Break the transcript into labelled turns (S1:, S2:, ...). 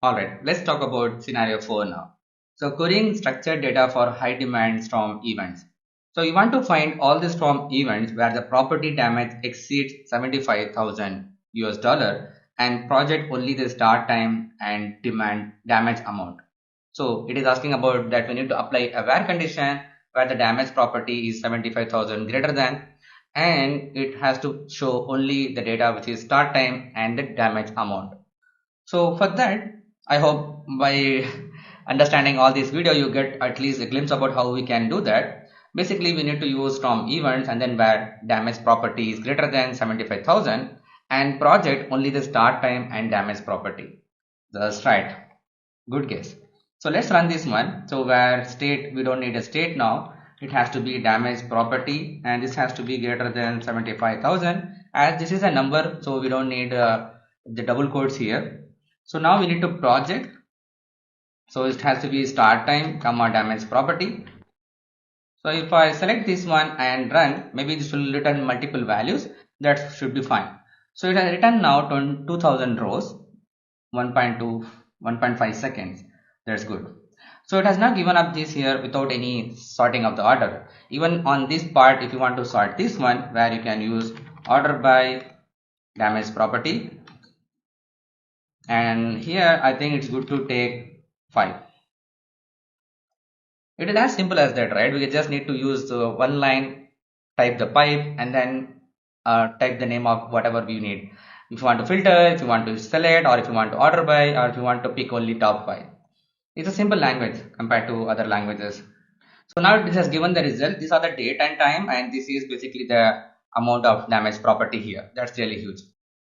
S1: Alright, let's talk about scenario 4 now. So querying structured data for high demand storm events. So you want to find all the storm events where the property damage exceeds 75,000 US dollar and project only the start time and demand damage amount. So it is asking about that we need to apply a where condition where the damage property is 75,000 greater than, and it has to show only the data which is start time and the damage amount. So for that, I hope by understanding all this video, you get at least a glimpse about how we can do that. Basically, we need to use storm events and then where damage property is greater than 75,000 and project only the start time and damage property. That's right. Good guess. So let's run this one. So where state, we don't need a state now. It has to be damage property and this has to be greater than 75,000 as this is a number. So we don't need the double quotes here. So now we need to project. So it has to be start time comma damage property. So if I select this one and run, maybe this will return multiple values. That should be fine. So it has written now 2000 rows, 1.2, 1.5 seconds. That's good. So it has not given up this here without any sorting of the order. Even on this part, if you want to sort this one, where you can use order by damage property, and here I think it's good to take 5. It is as simple as that, right? We just need to use one line, type the pipe, and then type the name of whatever we need. If you want to filter, if you want to select, or if you want to order by, or if you want to pick only top 5. It's a simple language compared to other languages. So now this has given the result. These are the date and time, and this is basically the amount of damage property here. That's really huge.